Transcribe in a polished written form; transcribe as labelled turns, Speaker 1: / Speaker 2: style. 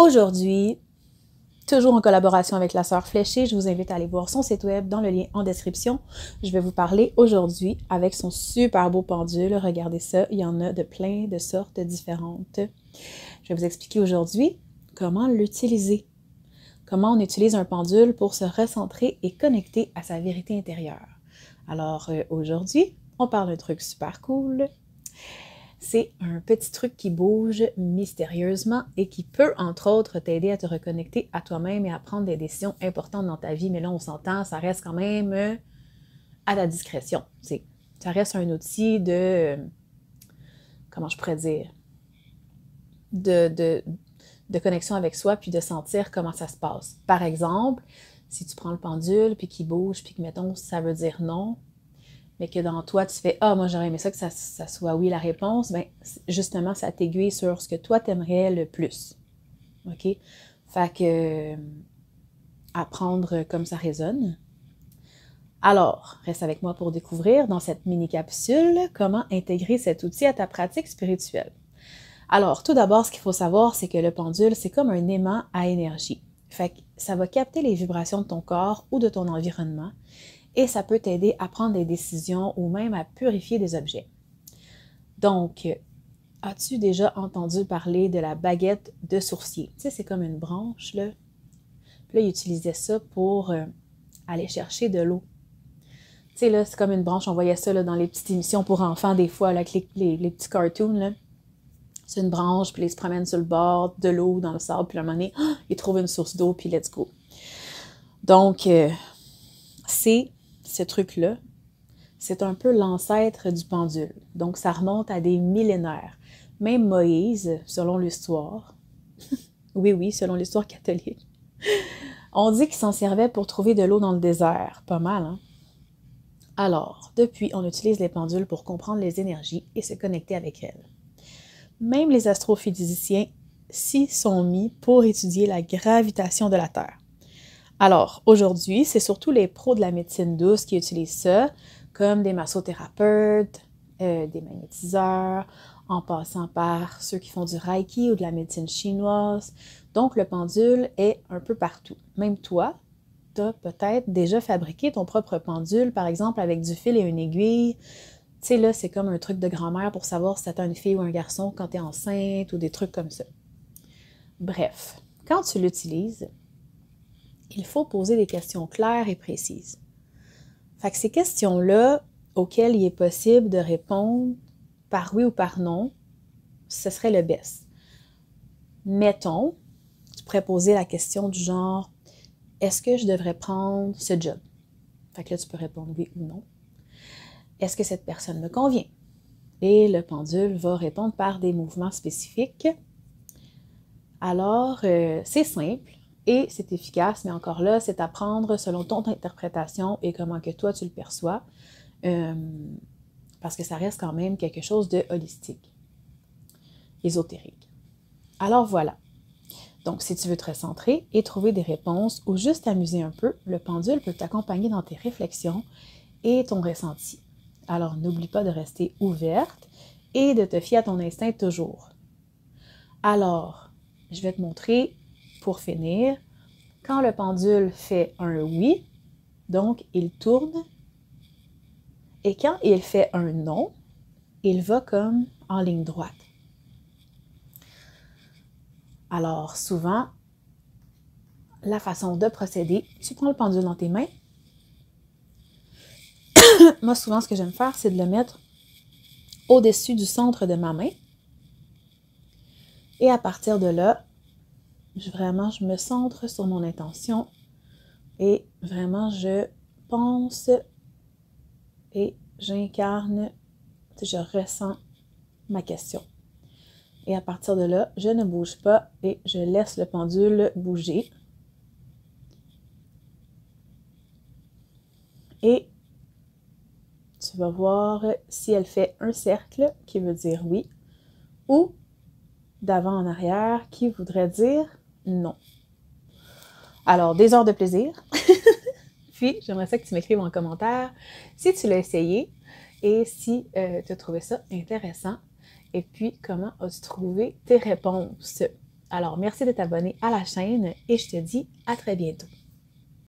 Speaker 1: Aujourd'hui, toujours en collaboration avec la sœur Fléchée, je vous invite à aller voir son site web dans le lien en description. Je vais vous parler aujourd'hui avec son super beau pendule. Regardez ça, il y en a de plein de sortes différentes. Je vais vous expliquer aujourd'hui comment l'utiliser. Comment on utilise un pendule pour se recentrer et connecter à sa vérité intérieure. Alors aujourd'hui, on parle d'un truc super cool. C'est un petit truc qui bouge mystérieusement et qui peut, entre autres, t'aider à te reconnecter à toi-même et à prendre des décisions importantes dans ta vie. Mais là, on s'entend, ça reste quand même à ta discrétion. Ça reste un outil de, comment je pourrais dire, de connexion avec soi, puis de sentir comment ça se passe. Par exemple, si tu prends le pendule, puis qu'il bouge, puis que, mettons, ça veut dire non, mais que dans toi, tu fais « Ah, moi, j'aurais aimé ça que ça soit oui la réponse », bien, justement, ça t'aiguille sur ce que toi, t'aimerais le plus. OK? Fait que, apprendre comme ça résonne. Alors, reste avec moi pour découvrir dans cette mini-capsule comment intégrer cet outil à ta pratique spirituelle. Alors, tout d'abord, ce qu'il faut savoir, c'est que le pendule, c'est comme un aimant à énergie. Fait que ça va capter les vibrations de ton corps ou de ton environnement et ça peut t'aider à prendre des décisions ou même à purifier des objets. Donc, as-tu déjà entendu parler de la baguette de sourcier? Tu sais, c'est comme une branche, là. Puis là, ils utilisaient ça pour aller chercher de l'eau. Tu sais, là, c'est comme une branche, on voyait ça là, dans les petites émissions pour enfants, des fois, là, avec les petits cartoons, là. C'est une branche, puis ils se promènent sur le bord, de l'eau, dans le sable, puis à un moment donné, ils trouvent une source d'eau, puis let's go. Donc, ce truc-là, c'est un peu l'ancêtre du pendule. Donc, ça remonte à des millénaires. Même Moïse, selon l'histoire, oui, selon l'histoire catholique, on dit qu'il s'en servait pour trouver de l'eau dans le désert. Pas mal, hein? Alors, depuis, on utilise les pendules pour comprendre les énergies et se connecter avec elles. Même les astrophysiciens s'y sont mis pour étudier la gravitation de la Terre. Alors, aujourd'hui, c'est surtout les pros de la médecine douce qui utilisent ça, comme des massothérapeutes, des magnétiseurs, en passant par ceux qui font du Reiki ou de la médecine chinoise. Donc, le pendule est un peu partout. Même toi, tu as peut-être déjà fabriqué ton propre pendule, par exemple avec du fil et une aiguille. Tu sais, là, c'est comme un truc de grand-mère pour savoir si t'as une fille ou un garçon quand t'es enceinte ou des trucs comme ça. Bref, quand tu l'utilises, il faut poser des questions claires et précises. Fait que ces questions-là, auxquelles il est possible de répondre par oui ou par non, ce serait le best. Mettons, tu pourrais poser la question du genre « Est-ce que je devrais prendre ce job? » Fait que là, tu peux répondre oui ou non. « Est-ce que cette personne me convient? » Et le pendule va répondre par des mouvements spécifiques. Alors, c'est simple. Et c'est efficace, mais encore là, c'est à prendre selon ton interprétation et comment que toi tu le perçois, parce que ça reste quand même quelque chose de holistique, ésotérique. Alors voilà. Donc, si tu veux te recentrer et trouver des réponses ou juste t'amuser un peu, le pendule peut t'accompagner dans tes réflexions et ton ressenti. Alors, n'oublie pas de rester ouverte et de te fier à ton instinct toujours. Alors, je vais te montrer, pour finir, quand le pendule fait un oui, donc il tourne, et quand il fait un non, il va comme en ligne droite. Alors, souvent, la façon de procéder, tu prends le pendule dans tes mains. Moi, souvent, ce que j'aime faire, c'est de le mettre au-dessus du centre de ma main. Et à partir de là, je me centre sur mon intention et vraiment je pense et j'incarne, je ressens ma question. Et à partir de là, je ne bouge pas et je laisse le pendule bouger. Et tu vas voir si elle fait un cercle qui veut dire oui ou d'avant en arrière qui voudrait dire non. Alors, des heures de plaisir. Puis, j'aimerais ça que tu m'écrives en commentaire si tu l'as essayé et si tu as trouvé ça intéressant. Et puis, comment as-tu trouvé tes réponses? Alors, merci de t'abonner à la chaîne et je te dis à très bientôt.